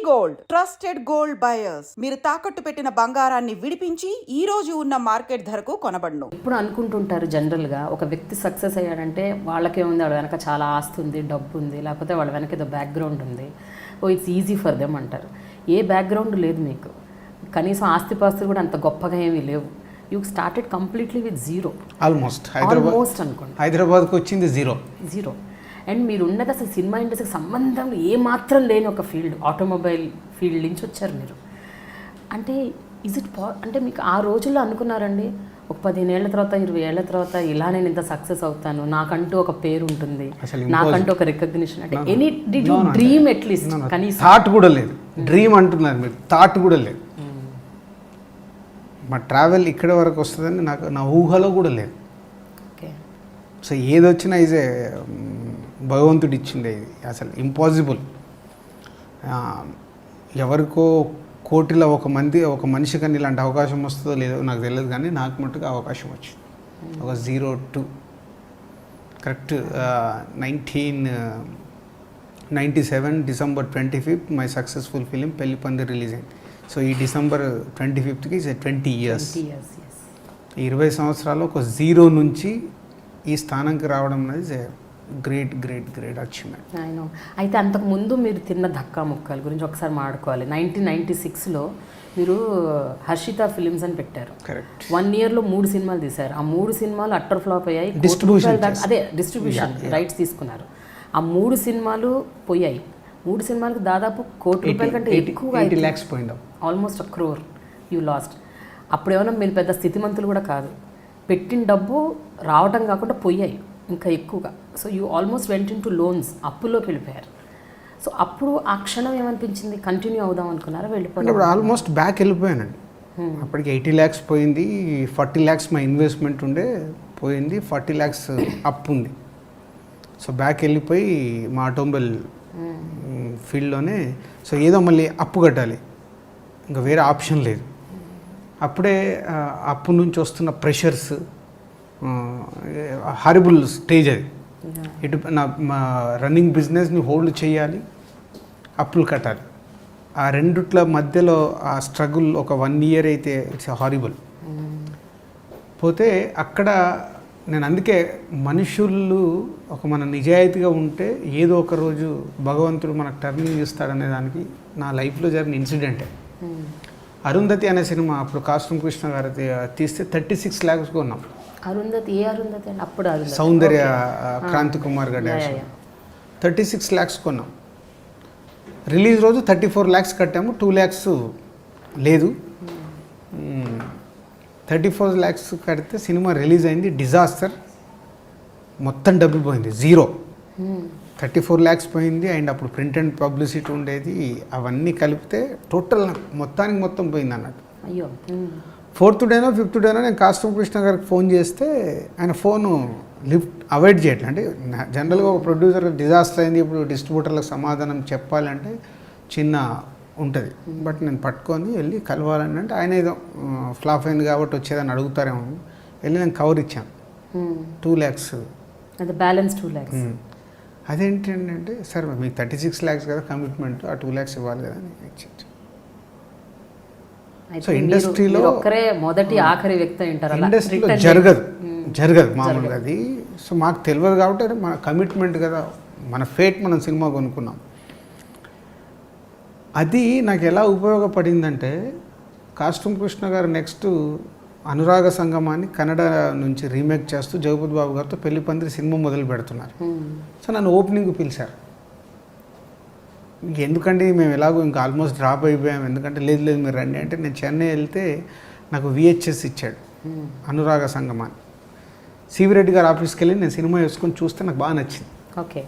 Gold trusted gold buyers మీరు తాకట్టు పెట్టిన బంగారాన్ని విడిపించి ఈ రోజు ఉన్న మార్కెట్ ధరకు కొనబడును. ఇప్పుడు అనుకుంటుంటారు జనరల్గా ఒక వ్యక్తి సక్సెస్ అయ్యాడంటే వాళ్ళకే ఉంది, వాళ్ళ వెనక చాలా ఆస్తి ఉంది, డబ్బు ఉంది, లేకపోతే వాళ్ళ వెనక ఏదో బ్యాక్గ్రౌండ్ ఉంది, oh it's easy for them అంటారు. ఏ బ్యాక్గ్రౌండ్ లేదు మీకు, కనీసం ఆస్తిపాస్తులు కూడా అంత గొప్పగా ఏమీ లేవు. You started completely with zero. Almost అనుకోండి హైదరాబాద్కి వచ్చింది జీరో. అండ్ మీరు ఉన్నది అసలు సినిమా ఇండస్ట్రీకి సంబంధం ఏమాత్రం లేని ఒక ఫీల్డ్, ఆటోమొబైల్ ఫీల్డ్ నుంచి వచ్చారు మీరు. అంటే అంటే మీకు ఆ రోజుల్లో అనుకున్నారండి ఒక 15 ఏళ్ల తర్వాత 20 ఏళ్ల తర్వాత ఇలా నేను ఇంత సక్సెస్ అవుతాను, నాకంటూ ఒక పేరు ఉంటుంది, నాకంటూ ఒక రికగ్నిషన్, అంటే any did you dream at least? కనీసం థాట్ కూడా లేదు. డ్రీమ్ అంటున్నారు మీరు, థాట్ కూడా లేదు. మా ట్రావెల్ ఇక్కడ వరకు వస్తుందని నాకు నా ఊహలో కూడా లేదు. ఓకే. సో ఏదొచ్చినా ఇదే భగవంతుడు ఇచ్చిండే, ఇది అసలు ఇంపాసిబుల్. ఎవరికో కోటిలో ఒక మనిషి కానీ ఇలాంటి అవకాశం వస్తుందో లేదో నాకు తెలియదు, కానీ నాకు మట్టుకు అవకాశం వచ్చింది. ఒక 02 correct 1997 December 25th my successful film పెళ్లి పందిరి రిలీజ్ అయింది. సో ఈ December 25th 20 years. 20 సంవత్సరాలు ఒక 0 నుంచి ఈ స్థానంకి రావడం అనేది గ్రేట్ అచీవ్మెంట్. అయితే అంతకుముందు మీరు తిన్న ధక్కా ముక్కల గురించి ఒకసారి మాట్లాడుకోవాలి. 1996లో మీరు హర్షిత ఫిలిమ్స్ అని పెట్టారు. కరెక్ట్. 1 yearలో 3 సినిమాలు తీశారు. ఆ 3 సినిమాలు అట్టర్ ఫ్లాప్ అయ్యాయి. డిస్ట్రిబ్యూషన్ రైట్స్ తీసుకున్నారు. ఆ 3 సినిమాలు పోయాయి. 3 సినిమాలకు దాదాపు ₹1,00,00,000 కంటే ఎక్కువ, 80 lakhs పోయింది, ఆల్మోస్ట్ 1 crore యూ లాస్ట్. అప్పుడు ఏమన్నా మీరు పెద్ద స్థితిమంతులు కూడా కాదు, పెట్టిన డబ్బు రావటం కాకుండా పోయాయి ఇంకా ఎక్కువగా. So you almost went into loans, అప్పుల్లోకి వెళ్ళిపోయారు. సో అప్పుడు ఆ క్షణం ఏమనిపించింది? కంటిన్యూ అవుదాం అనుకున్నారా, వెళ్ళిపోయారు? ఇప్పుడు ఆల్మోస్ట్ బ్యాక్ వెళ్ళిపోయానండి. అప్పటికి 80 lakhs పోయింది, 40 lakhs మా ఇన్వెస్ట్మెంట్ ఉండే పోయింది, 40 lakhs అప్పు ఉంది. సో బ్యాక్ వెళ్ళిపోయి మా ఆటోమొబైల్ ఫీల్డ్లోనే, సో ఏదో మళ్ళీ అప్పు కట్టాలి, ఇంకా వేరే ఆప్షన్ లేదు. అప్పుడే అప్పు నుంచి వస్తున్న ప్రెషర్స్, హారిబుల్ స్టేజ్ అది. ఇటు మా రన్నింగ్ బిజినెస్ని హోల్డ్ చేయాలి, అప్పులు కట్టాలి. ఆ రెండిట్ల మధ్యలో ఆ స్ట్రగుల్ ఒక 1 year అయితే ఇట్స్ హారిబుల్. పోతే అక్కడ నేను అందుకే మనుషులు మన నిజాయితీగా ఉంటే ఏదో ఒక రోజు భగవంతుడు మనకు టర్నింగ్ ఇస్తాడనే దానికి నా లైఫ్లో జరిగిన ఇన్సిడెంటే. అరుంధతి అనే సినిమా అప్పుడు కాస్ట్యూమ్ కృష్ణ గారు తీస్తే 36 lakhs కొన్నాం. అరుంధతి ఏ అరుంధతి అండి? అప్పుడు సౌందర్య క్రాంతి కుమార్ గారు 36 lakhs కొన్నాం. రిలీజ్ రోజు 34 lakhs కట్టాము, 2 lakhs లేదు. 34 lakhs కడితే సినిమా రిలీజ్ అయింది, డిజాస్టర్. మొత్తం డబ్బు పోయింది, 0. 34 lakhs పోయింది. అండ్ అప్పుడు ప్రింట్ అండ్ పబ్లిసిటీ ఉండేది, అవన్నీ కలిపితే టోటల్ మొత్తం పోయింది అన్నట్టు. అయ్యో. 4th డేనో 5th డేనో నేను కాస్ట్యూమ్ కృష్ణ గారికి ఫోన్ చేస్తే ఆయన ఫోను అవాయిడ్ చేయట్లేదు. అంటే జనరల్గా ఒక ప్రొడ్యూసర్ డిజాస్టర్ అయింది, ఇప్పుడు డిస్ట్రిబ్యూటర్లకు సమాధానం చెప్పాలంటే చిన్న ఉంటుంది. బట్ నేను పట్టుకొని వెళ్ళి కలవాలని అంటే ఆయన ఏదో ఫ్లాప్ అయింది కాబట్టి వచ్చేదని అడుగుతారేమో వెళ్ళి నేను కవర్ ఇచ్చాను. 2 lakhs అది బ్యాలెన్స్ 2 lakhs. అదేంటంటే సార్ మీకు 36 lakhs కదా కమిట్మెంట్, ఆ 2 lakhs ఇవ్వాలి కదా అని ఇచ్చాను. సో ఇండస్ట్రీలో ఒక్కరే మొదటి ఆఖరి వ్యక్తి అంటారు, ఇండస్ట్రీలో జరగదు మామూలుగా అది. సో మాకు తెలియదు కాబట్టి అది మన కమిట్మెంట్ కదా, మన ఫేట్, మనం సినిమా కొనుక్కున్నాం. అది నాకు ఎలా ఉపయోగపడిందంటే కాస్ట్యూమ్ కృష్ణ గారు నెక్స్ట్ అనురాగ సంగమాన్ని కన్నడ నుంచి రీమేక్ చేస్తూ జగపతి బాబు గారితో పెళ్లి పందిరి సినిమా మొదలు పెడుతున్నారు. సో నన్ను ఓపెనింగ్ పిలిచారు. ఎందుకంటే మేము ఎలాగో ఇంకా ఆల్మోస్ట్ డ్రాప్ అయిపోయాము, ఎందుకంటే లేదు మీరు రండి అంటే నేను చెన్నై వెళ్తే నాకు VHS ఇచ్చాడు అనురాగ సంగమాన్ని. సివి రెడ్డి గారు ఆఫీస్కి వెళ్ళి నేను సినిమా వేసుకొని చూస్తే నాకు బాగా నచ్చింది. ఓకే,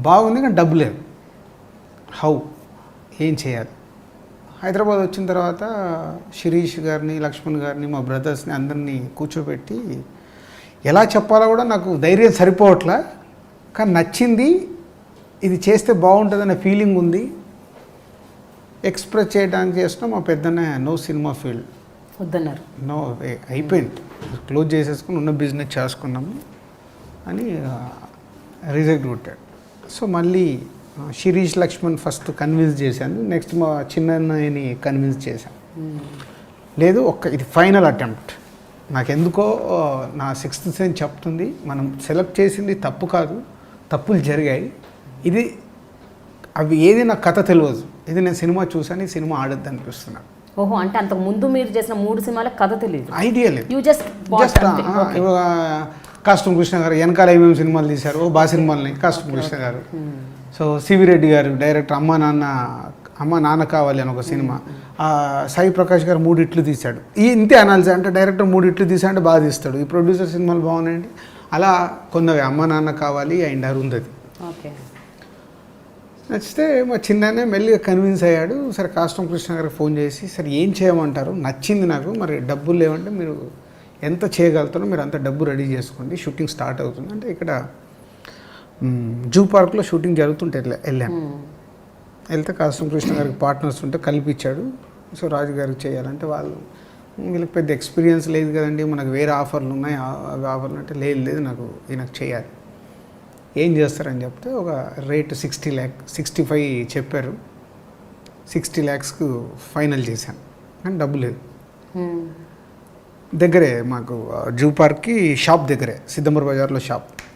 బాగుంది, కానీ డబ్బు లేదు. ఏం చేయాలి? హైదరాబాద్ వచ్చిన తర్వాత శిరీష్ గారిని, లక్ష్మణ్ గారిని, మా బ్రదర్స్ని అందరినీ కూర్చోబెట్టి ఎలా చెప్పాలో కూడా నాకు ధైర్యం సరిపోవట్లా, కానీ నచ్చింది, ఇది చేస్తే బాగుంటుందనే ఫీలింగ్ ఉంది. ఎక్స్ప్రెస్ చేయడానికి చేసినా మా పెద్దనే నో సినిమా ఫీల్డ్ వద్దన్నారు. నో అయిపోయింది, క్లోజ్ చేసేసుకుని ఉన్న బిజినెస్ చేసుకున్నాము అని రిజెక్ట్ కొట్టాడు. సో మళ్ళీ శిరీష్ లక్ష్మణ్ ఫస్ట్ కన్విన్స్ చేశాను, నెక్స్ట్ మా చిన్నన్నయ్యని కన్విన్స్ చేశాను. లేదు ఇది ఫైనల్ అటెంప్ట్. నాకెందుకో నా సిక్స్త్ సెన్స్ చెప్తుంది మనం సెలెక్ట్ చేసింది తప్పు కాదు, తప్పులు జరిగాయి, ఇది అవి ఏది నాకు కథ తెలియదు, ఇది నేను సినిమా చూసాను, ఈ సినిమా ఆడద్దు అనిపిస్తున్నాను. ఓహో, అంటే అంతకు ముందు మీరు చేసిన 3 సినిమాల కథ తెలియదు, ఐడియా లేదు. యూ జస్ట్ కాస్ట్యూమ్ కృష్ణ గారు వెనకాల ఏమేమి సినిమాలు తీశారు, బా సినిమాలని కాస్ట్యూమ్ కృష్ణ గారు. సో సివి రెడ్డి గారు డైరెక్టర్ అమ్మ నాన్న కావాలి అని ఒక సినిమా, సాయి ప్రకాష్ గారు 3 ఇట్లు తీశాడు. ఇంతే అనాల్సి, అంటే డైరెక్టర్ 3 ఇట్లు తీసాడంటే బాగా తీస్తాడు, ఈ ప్రొడ్యూసర్ సినిమాలు బాగున్నాయండి. అలా కొన్నవి అమ్మ నాన్న కావాలి అండ్ అరుంధతి. ఓకే, నచ్చితే మా చిన్ననే మెల్లిగా కన్విన్స్ అయ్యాడు. సరే కాస్ట్యూమ్ కృష్ణ గారికి ఫోన్ చేసి, సరే ఏం చేయమంటారు, నచ్చింది నాకు, మరి డబ్బులు లేవంటే మీరు ఎంత చేయగలుగుతారో మీరు అంత డబ్బు రెడీ చేసుకోండి, షూటింగ్ స్టార్ట్ అవుతుంది అంటే. ఇక్కడ జూ పార్క్లో షూటింగ్ జరుగుతుంటే వెళ్ళాను. వెళ్తే కాస్ట్యూమ్ కృష్ణ గారికి పార్ట్నర్స్ ఉంటే కల్పించాడు. సో రాజు గారికి చేయాలంటే వీళ్ళకి పెద్ద ఎక్స్పీరియన్స్ లేదు కదండి, మనకు వేరే ఆఫర్లు ఉన్నాయి, అవి ఆఫర్లు అంటే లేదు నాకు ఈయనకు చేయాలి, ఏం చేస్తారని చెప్తే ఒక రేటు 65 చెప్పారు. 60 lakhsకు ఫైనల్ చేశాను, కానీ డబ్బు లేదు. దగ్గరే మాకు జూ పార్క్కి షాప్ దగ్గరే, సిద్ధంబర్ బజార్లో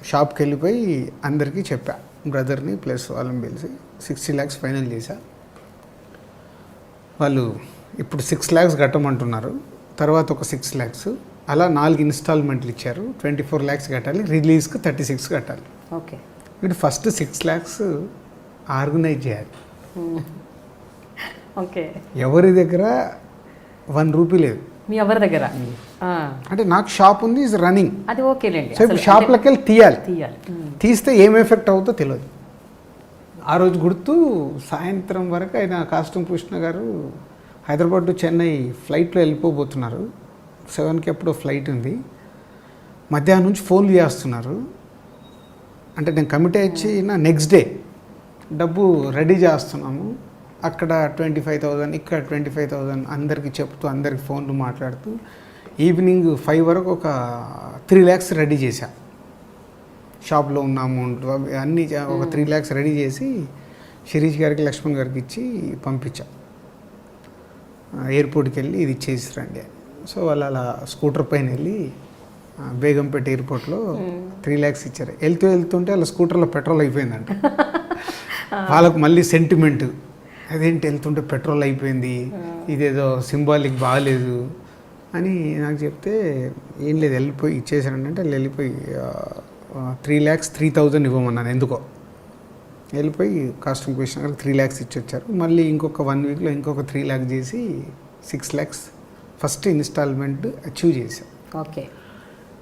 షాప్కి వెళ్ళిపోయి అందరికీ చెప్పా, బ్రదర్ని ప్లస్ వాళ్ళని పిలిచి 60 lakhs ఫైనల్ చేశా. వాళ్ళు ఇప్పుడు 6 lakhs కట్టమంటున్నారు, తర్వాత ఒక 6 lakhs, అలా 4 ఇన్స్టాల్మెంట్లు ఇచ్చారు. 24 lakhs కట్టాలి, రిలీజ్కి 36 కట్టాలి. ఓకే, వీడు ఫస్ట్ 6 lakhs ఆర్గనైజ్ చేయాలి. ఓకే, ఎవరి దగ్గర 1 రూపీ లేదు, మీ ఎవరి దగ్గర, అంటే నాకు షాప్ ఉంది, ఈజ్ రన్నింగ్. అది ఓకేలేండి. సో ఇప్పుడు షాప్లోకి వెళ్ళి తీయాలి, తీస్తే ఏం ఎఫెక్ట్ అవుతుందో తెలియదు. ఆ రోజు గుర్తు సాయంత్రం వరకు ఆయన కాస్ట్యూమ్ కృష్ణ గారు హైదరాబాద్ టు చెన్నై ఫ్లైట్లో వెళ్ళిపోబోతున్నారు. 7కి ఎప్పుడో ఫ్లైట్ ఉంది. మధ్యాహ్నం నుంచి ఫోన్లు చేస్తున్నారు. అంటే నేను కమిట్ అయ్యి నెక్స్ట్ డే డబ్బు రెడీ చేస్తున్నాము, అక్కడ 25,000, ఇక్కడ 25,000 అందరికీ చెప్తూ, అందరికి ఫోన్లు మాట్లాడుతూ ఈవినింగ్ 5 వరకు ఒక 3 lakhs రెడీ చేశా. షాప్లో ఉన్న అమౌంట్ అన్నీ ఒక 3 lakhs రెడీ చేసి శిరీష్ గారికి లక్ష్మణ్ గారికి ఇచ్చి పంపించా. ఎయిర్పోర్ట్కి వెళ్ళి ఇది ఇచ్చేసి రండి అని. సో వాళ్ళు అలా స్కూటర్ పైన వెళ్ళి బేగంపేట ఎయిర్పోర్ట్లో 3 lakhs ఇచ్చారు. వెళ్తుంటే వాళ్ళ స్కూటర్లో పెట్రోల్ అయిపోయిందంట. వాళ్ళకు మళ్ళీ సెంటిమెంట్, అదేంటి వెళ్తుంటే పెట్రోల్ అయిపోయింది, ఇదేదో సింబాలిక్ బాగాలేదు అని నాకు చెప్తే, ఏం లేదు వెళ్ళిపోయి ఇచ్చేసానంటే వాళ్ళు వెళ్ళిపోయి 3,03,000 ఇవ్వమన్నాను. ఎందుకో వెళ్ళిపోయి కాస్ట్యూమ్ కృష్ణ గారికి 3 lakhs ఇచ్చి వచ్చారు. మళ్ళీ ఇంకొక 1 weekలో ఇంకొక 3 lakhs చేసి 6 lakhs ఫస్ట్ ఇన్స్టాల్మెంట్ అచీవ్ చేశాం. ఓకే,